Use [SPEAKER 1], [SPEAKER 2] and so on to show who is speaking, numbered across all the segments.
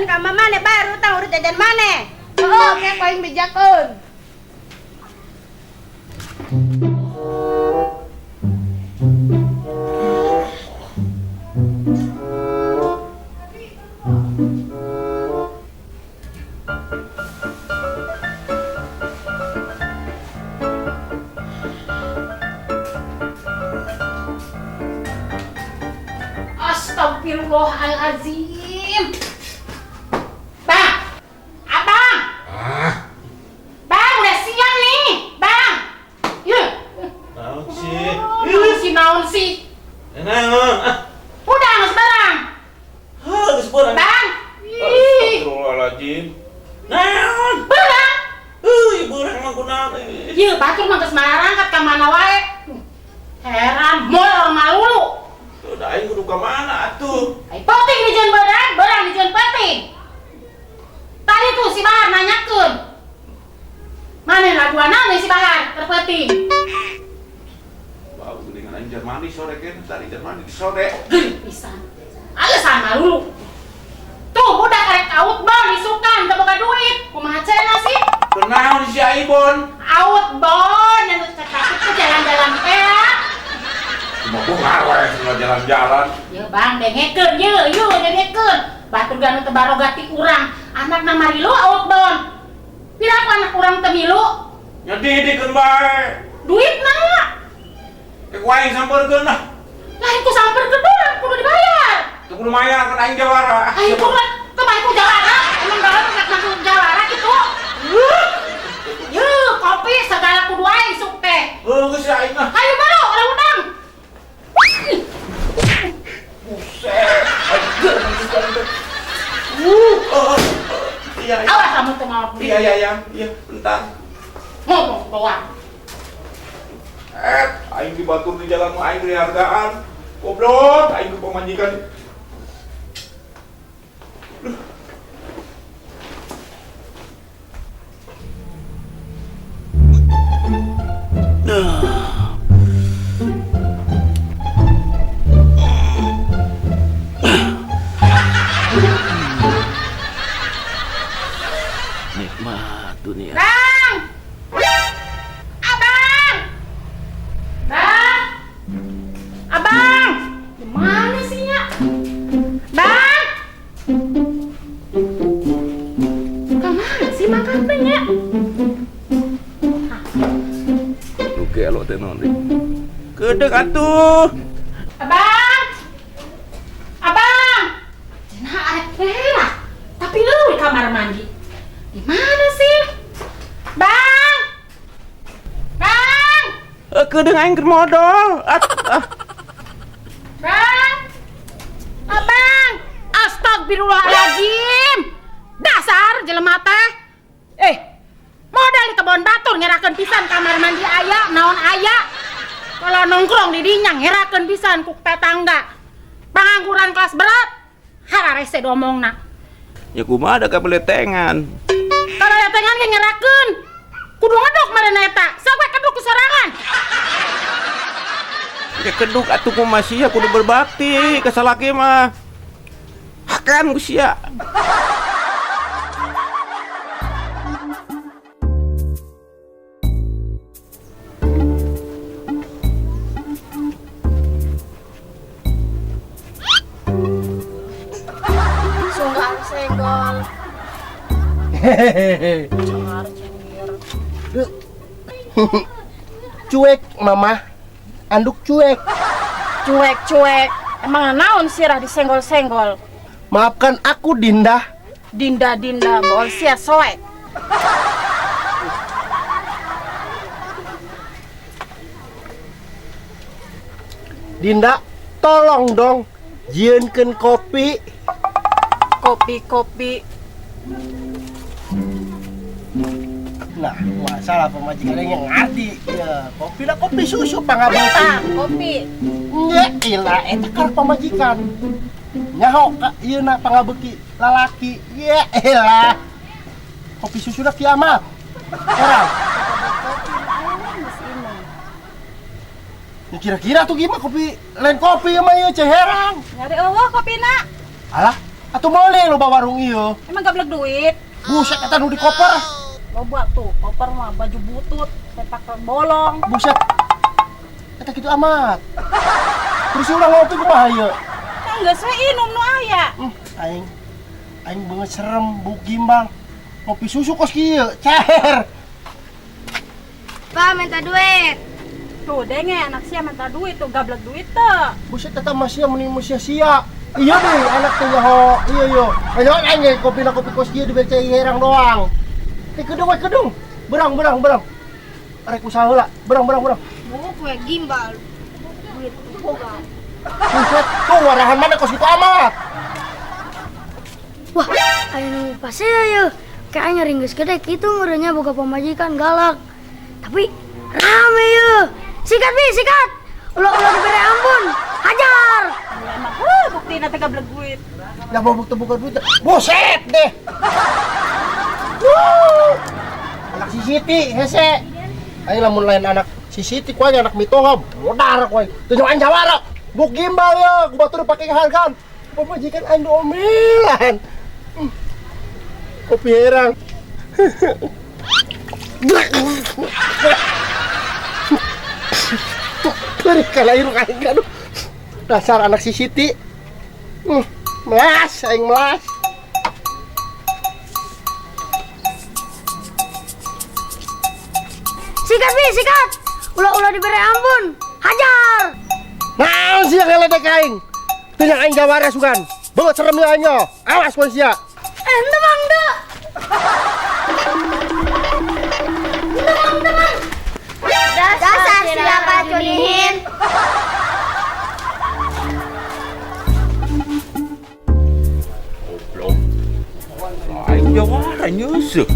[SPEAKER 1] pikeun ka mana baru tang urut jajan mana.
[SPEAKER 2] Oke, paling bejakeun. Astagfirullahaladzim. Bang, abang. Bang, udah siang nih, bang. Yuk.
[SPEAKER 3] Naon sih?
[SPEAKER 2] Si naon sih?
[SPEAKER 3] Naon?
[SPEAKER 2] Udah nggak sebarang.
[SPEAKER 3] Geus beurang.
[SPEAKER 2] Bang. Ih,
[SPEAKER 3] Astagfirullahaladzim. Naon?
[SPEAKER 2] beurang.
[SPEAKER 3] Beurang mah kunaon?
[SPEAKER 2] Iya, batur mah geus marangkat ka mana wae. Heran, moal orang malulu.
[SPEAKER 3] Udah aing kudu ka mana atuh?
[SPEAKER 2] Ai penting dijieun beurang dijieun penting. Tadi tuh si Bahar nanyakeun. Mana laguana nih si Bahar terpenting.
[SPEAKER 3] Bau dengan aing Jermani sore kan tadi Jermani di sore.
[SPEAKER 2] Geuh pisan. Alasan malulu. Tuh budak karek out bon isukan teu boga duit. Kumaha cenah sih?
[SPEAKER 3] Kenaon si Aibon?
[SPEAKER 2] Out bon anu cekak ke jalan-jalan peak.
[SPEAKER 3] Cuma gua ngawe cenah jalan-jalan.
[SPEAKER 2] Ya bang, dengekeun yeuh dengekeun. Batur ganu teu barogati urang. Anakna Marilu out bon. Piraku anak urang teu milu?
[SPEAKER 3] Nyadidikeun bae.
[SPEAKER 2] Duitna.
[SPEAKER 3] Ku aing sampeurkeun lah.
[SPEAKER 2] Lain ku samperkeun urang kudu dibayar.
[SPEAKER 3] Teu kudu mayar kan aing jawara.
[SPEAKER 2] Ayo kumaha kemarin ku jawara. Emang bae rek masuk jawara kitu. Yeuh, kopi segala kudu aing sok teh.
[SPEAKER 3] Geus aing mah.
[SPEAKER 2] Ayo baru orang udang.
[SPEAKER 3] Buset. Iya.
[SPEAKER 2] Awas kamu tuh mau.
[SPEAKER 3] Iya, bentar.
[SPEAKER 2] Ngomong doang.
[SPEAKER 3] Aing dibatur di jalan mah aing beri hargaan. Goblok, aing ke pemajikan.
[SPEAKER 4] Nikmat dunia.
[SPEAKER 2] Bang! Abang! Bang! Abang! Gimana sih ya? Bang! Kemana sih makan tehnya?
[SPEAKER 4] Oke, lo teh naon deui?
[SPEAKER 3] Kedek atuh.
[SPEAKER 2] Abang! Abang! Cenah arek merah. Tapi leuwih kamar mandi. Di mana sih? Bang! Bang!
[SPEAKER 3] Kedeng aing keur modal.
[SPEAKER 2] Bang! Abang! Astagfirullahaladzim! Dasar jelema teh. Modal di kebon batur ngerakeun pisan kamar mandi aya, naon aya. Kalau nongkrong di dinya ngerakeun pisan ku tetangga. Pangangguran kelas berat. Hararese domongna.
[SPEAKER 3] Ya kumaha da kabeletengan.
[SPEAKER 2] Kalau datangan ge ngerakeun. Kudu ngedok marana eta. Sok we keduk sorangan.
[SPEAKER 3] Ya keduk atuh kumaha sia kudu berbakti ka salaki mah. Hakan ku sia.
[SPEAKER 1] Sunggar senggol.
[SPEAKER 5] Cuek mama, anduk cuek.
[SPEAKER 1] Cuek. Emang naon sirah disenggol-senggol.
[SPEAKER 5] Maafkan aku Dinda.
[SPEAKER 1] Dinda bol sia soek.
[SPEAKER 5] Dinda, tolong dong jieunkeun kopi.
[SPEAKER 1] Kopi.
[SPEAKER 5] Nah, masalah pemajikan yang ngardi ya. Kopi lah kopi susu pangabeuti.
[SPEAKER 1] Kopi.
[SPEAKER 5] Nya ilah eta kan pemajikan. Nyaho ka ieu na pangabeuki lalaki. Ya elah. Kopi susu dah kiamat. Orang. Ya kira-kira tuh gimana kopi lain kopi mah ieu ceherang.
[SPEAKER 1] Nyari eueuh kopina.
[SPEAKER 5] Alah, Atuh boleh lo bawa warung iyo.
[SPEAKER 1] Emang gablek duit.
[SPEAKER 5] Buset eta nu di koper.
[SPEAKER 1] Loba tuh, koper mah baju butut, sepak bolong.
[SPEAKER 5] Buset. Eta kitu amat. Terus ulah ngopi kumaha ieu?
[SPEAKER 1] Kan geus we inum nu aya.
[SPEAKER 5] Aing banget serem buk gimbal. Ngopi susu kos kieu, caher.
[SPEAKER 6] Pak, minta duit.
[SPEAKER 1] Tuh denge anak sia minta duit tuh gablek duit teh.
[SPEAKER 5] Buset eta masih meni sia-sia. Iya deh, anak teh ho. Iya yo. Ayo aing kopi kos kieu diberi cai herang doang. Kedung. Berang. Arek usaha heula. Berang.
[SPEAKER 6] Mau kue gimbal. Duit boga.
[SPEAKER 5] Buset, tuh warahan mana kos itu amat.
[SPEAKER 6] Wah, ayo nu pasti ya. Kayaknya ringges gede gitu ngurenya boga pemajikan galak. Tapi rame ya. Sikat. Ulah diberi ampun. Hajar.
[SPEAKER 1] Emang bukti nanti gablek duit.
[SPEAKER 5] Ya mau bukti buka duit. Buset deh. Anak si Siti, hese. Ayo lamun lain anak si Siti kuanya anak mitoha, modar kuy. Tunjukan jawara. Buk gimbal ya, batur pakai hargaan. Pemajikan aing omelan. Kopi herang. Dari kalair aing aduh. Dasar anak si Siti. Melas, aing melas.
[SPEAKER 6] Sikat. Ulah diberi ampun. Hajar.
[SPEAKER 5] Naon sih yang ngeledek aing? Teu yang aing jawara sugan. Beungeut serem ya aing. Awas poe sia.
[SPEAKER 6] Ente mangga. Dasar siapa cunihin.
[SPEAKER 3] Goblok. Aing jawara nyeuseuk.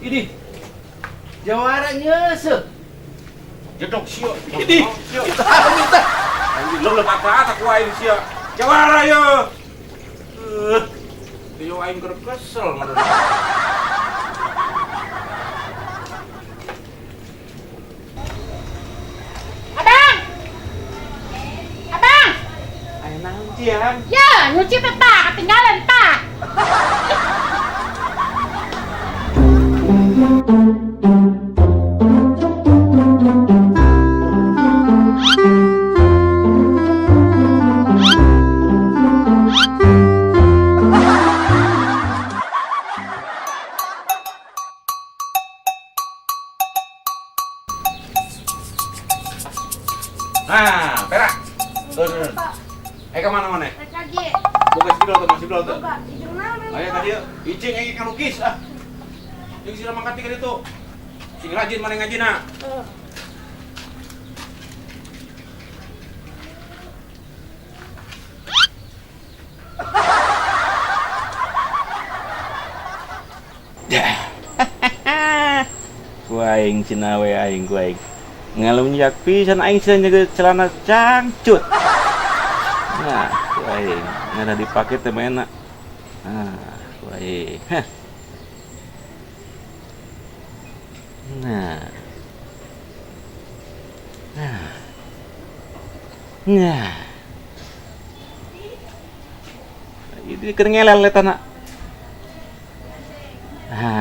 [SPEAKER 3] Ini jawara nyeuseuk. Jedok sio. Ini sio. Minta. Anjing lo lepas kata ku aing sia. Jawara yo. Yo aing keur kesel ngaran.
[SPEAKER 2] Abang.
[SPEAKER 3] Ayo naon cian?
[SPEAKER 2] Ya, nyuci teh tah, ketinggalan tah.
[SPEAKER 3] Nah, perak. Tuh. Kemana mana?
[SPEAKER 6] Lagi.
[SPEAKER 3] Boga spidol tuh, masih tuh.
[SPEAKER 6] Boga, hijau naon
[SPEAKER 3] Ayo tadi icing aja kan lukis ah. Yang sira mangkat ka ditu. Sing rajin maneh ngajina. Kuaing cina we aing kuaing. Ngalung nyak pisan aing sih nyaga celana cangcut. Nah, kuaing ngada dipake teh enak. Nah, kuaing. Nah. Ini keur ngelel eta na. Nah.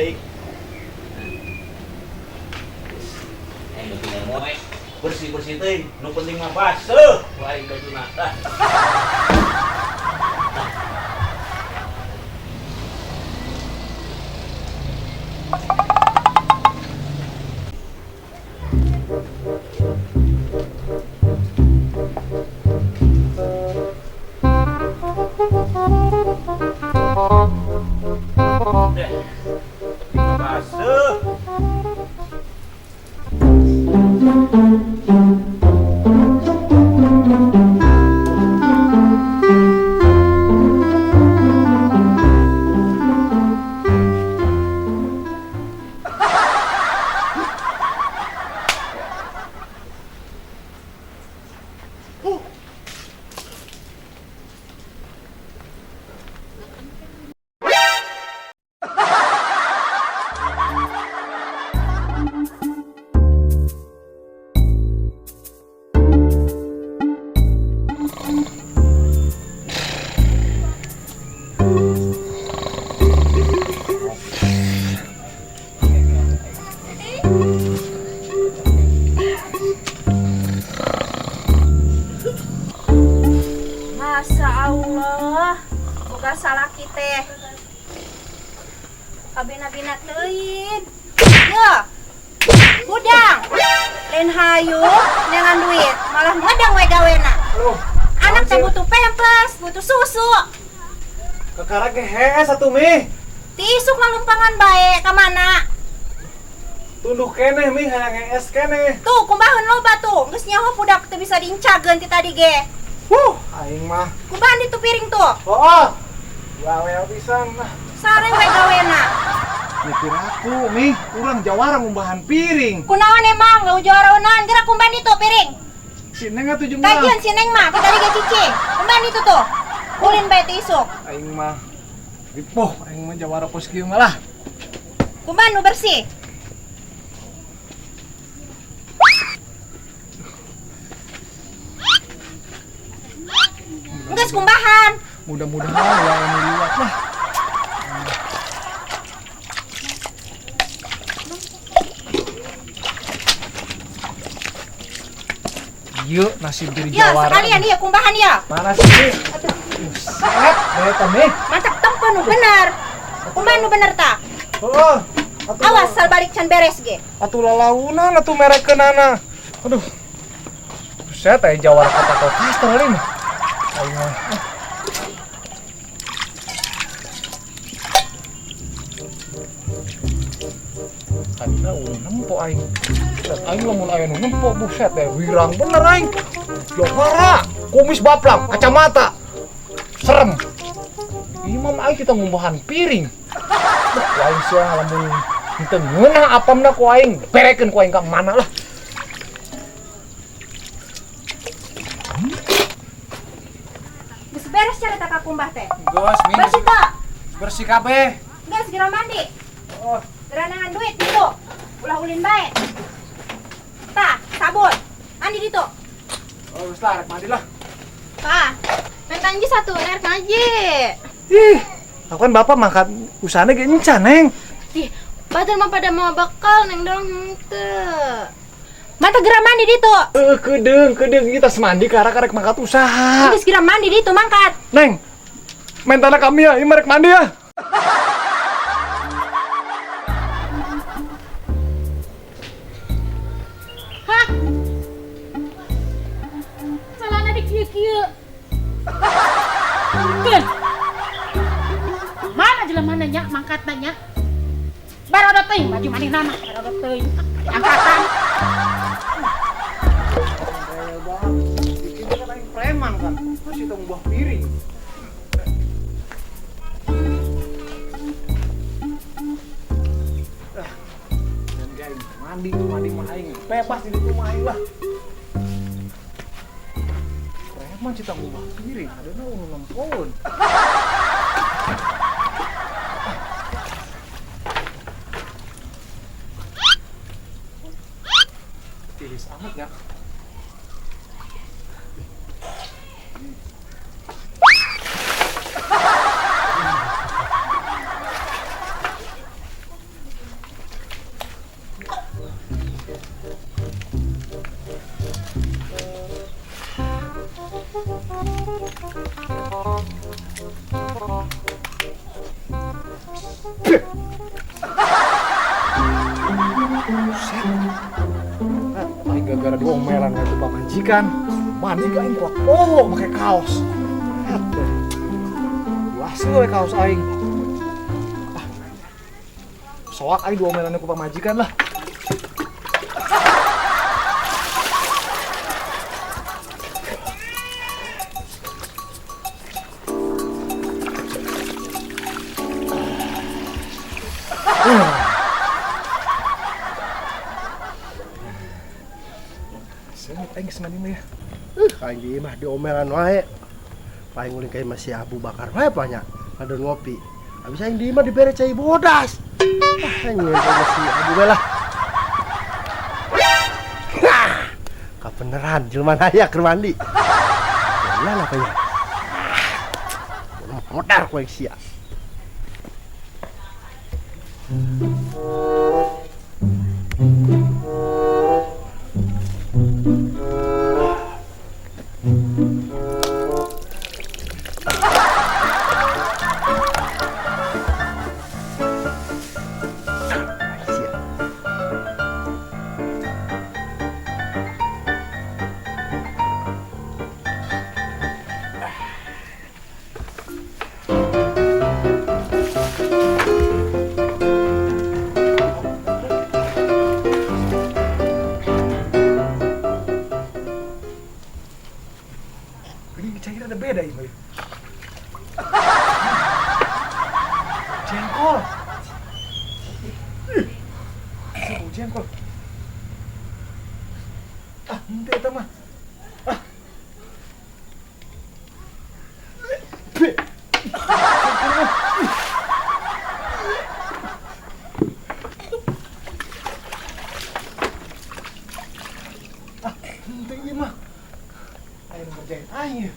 [SPEAKER 3] aing. Bersih-bersih teh, nu penting mah baseuh. Wah, aing bajuna. Baseuh.
[SPEAKER 1] Masya Allah, boga salah kita. Abina-bina teuing. Yo, budang. Lain hayu dengan duit, malah ngedang we gawena. Anak teh butuh pempes, butuh susu.
[SPEAKER 5] Kakara ge hees atuh Mi.
[SPEAKER 1] Ti isuk ngalumpangan bae ka mana?
[SPEAKER 5] Tunduh keneh Mi hayang hees keneh.
[SPEAKER 1] Tuh, kumbaheun loba tuh. Geus nyaho budak teu bisa diincageun ti tadi ge.
[SPEAKER 5] Aing mah.
[SPEAKER 1] Kumbahan di tu piring tuh.
[SPEAKER 5] Oh. Gawe pisan.
[SPEAKER 1] Sareng we gawena.
[SPEAKER 5] Mikir aku Mi, urang jawara ngumbahan piring.
[SPEAKER 1] Kunaon emang gak ujoranan gerak kumbahan di tu piring.
[SPEAKER 5] Si Neng atuh jeung
[SPEAKER 1] Kajian si Neng mah, tadi ge cicing. Kumbahan itu tuh. Ulin bae ti isuk.
[SPEAKER 5] Aing mah ripoh, aing mah jawara pos kieu malah.
[SPEAKER 1] Kumbahan nu bersih. Enggeus kumbahan.
[SPEAKER 5] Mudah-mudahan ya yang liwat lah. Yuk, nasib diri
[SPEAKER 1] Ya,
[SPEAKER 5] jawara.
[SPEAKER 1] sekalian iya kumbahan ya.
[SPEAKER 5] Mana sih? Set, beta Mi.
[SPEAKER 1] Mantap tempo nu bener. Kumbahan nu bener ta.
[SPEAKER 5] Oh,
[SPEAKER 1] Awas sal balik can beres ge.
[SPEAKER 5] atuh lalaunan atuh merekeunana. Aduh. Set aya jawara kata kau kastel ini. Aing mah. Kadina nempo aing. Set aing lamun aya nu nempo buset deh wirang bener aing. Jawara, kumis baplang, kacamata. Serem. Imam aing kita ngumbahan piring. Ku aing sia lamun henteu ngeunah apamna ku aing, berekeun ku aing ka mana lah.
[SPEAKER 1] Geus beres cara tak kumbah teh.
[SPEAKER 5] Geus Mi.
[SPEAKER 1] Bersih ta.
[SPEAKER 5] Bersih kabeh.
[SPEAKER 1] Geus segera mandi.
[SPEAKER 5] Oh,
[SPEAKER 1] Geranangan duit itu. Ulah ulin bae. Tah, sabun. Mandi ditu.
[SPEAKER 5] geus lah rek mandi lah.
[SPEAKER 1] Tah. Pentanji satu ner ngaji.
[SPEAKER 5] Ih, aku kan bapak mangkat usahanya ge encan, Neng.
[SPEAKER 1] Ih, badan mah pada mau bakal neng dorong henteu. Mata gerak mandi ditu.
[SPEAKER 5] Kedeung kita semandi karek karek mangkat usaha.
[SPEAKER 1] Geus gerak mandi ditu mangkat.
[SPEAKER 5] Neng, mentana kami ya, ini rek mandi ya.
[SPEAKER 2] Hah? Salahna di kieu-kieu. Keun. Mana jelema nanya mangkat nanya? Barodo teuing baju manehna mah, barodo teuing. Angkatan.
[SPEAKER 5] Ini kan aing preman kan, masih tong buah piring. Dan guys, mandi mah aing, bebas di rumah aing lah. Preman cita buah piring, ada na ulun pohon. Tiris amat ya. Aing gara-gara diomelan itu Pak Majikan. Mandi ke aing kuat. Oh, pakai kaos. Luas we kaos aing. Soak aing diomelan ku Pak Majikan lah. Sengit aing semani mah ya. Aing di mah diomelan wae. Paling uling kayak masih Abu Bakar wae banyak. Ada ngopi. Habis aing di mah dibere cai bodas. Aing nyentuh masih Abu we lah. Kabeneran jelema aya keur mandi. Lah apa ya? Modar kowe sia. Ini cairan ada beda ini. Jengkol. Jengkol. Ente eta mah. Ente ieu mah. Ayo ngerjain aja.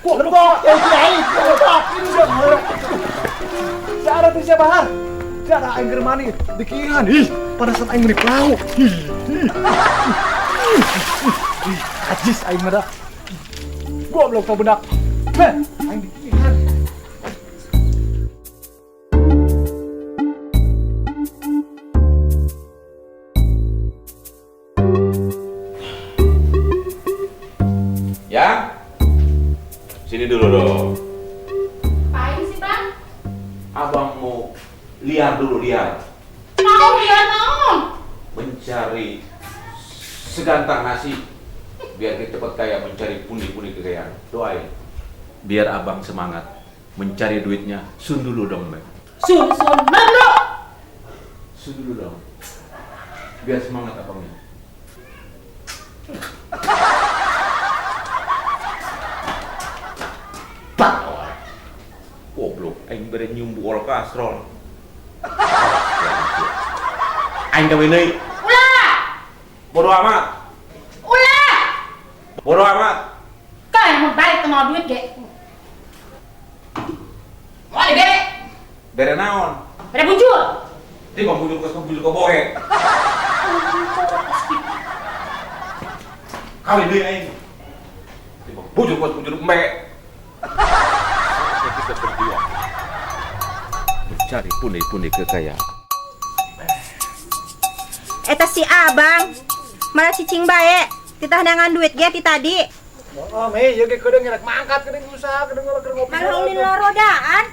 [SPEAKER 5] Kok kok aing kok ini sudah. Cara bisa bahar. Cara aing keur mani dikihan. Ih, pada saat aing meuni pelaut. Ajis aing mah da. Goblok ka budak. Heh, aing dikihan.
[SPEAKER 3] Ya, sini dulu dong.
[SPEAKER 2] Apain sih, Bang?
[SPEAKER 3] Abang mau liar dulu, liar.
[SPEAKER 2] Mau lihat naon?
[SPEAKER 3] Mencari segantang nasi. Biar kita cepat kaya mencari pundi-pundi kekayaan. Doain. Biar abang semangat mencari duitnya. Sun dulu dong, Bang.
[SPEAKER 2] Sun, mendo.
[SPEAKER 3] Sun dulu dong. Biar semangat abangnya. Goblok, aing bere nyumbu ol kastrol. Aing gawe deui.
[SPEAKER 2] Ulah!
[SPEAKER 3] Bodoh amat.
[SPEAKER 2] Ulah!
[SPEAKER 3] Bodoh amat.
[SPEAKER 2] Kayak mau balik ke mau duit, ge. Mau dibere.
[SPEAKER 3] Bere naon?
[SPEAKER 2] Bere bujur.
[SPEAKER 3] Di mah bujur ke bohe. Kawin deui aing. Di mah bujur embe. Kita berdua mencari pundi-pundi kekayaan.
[SPEAKER 1] Eta si Abang malah cicing bae. Titah nangan duit ge ti tadi.
[SPEAKER 5] Oh, meh, ieu ge kedeung ngerak mangkat kedeung usaha kedeung ngopi.
[SPEAKER 1] Malah ulin lo rodaan.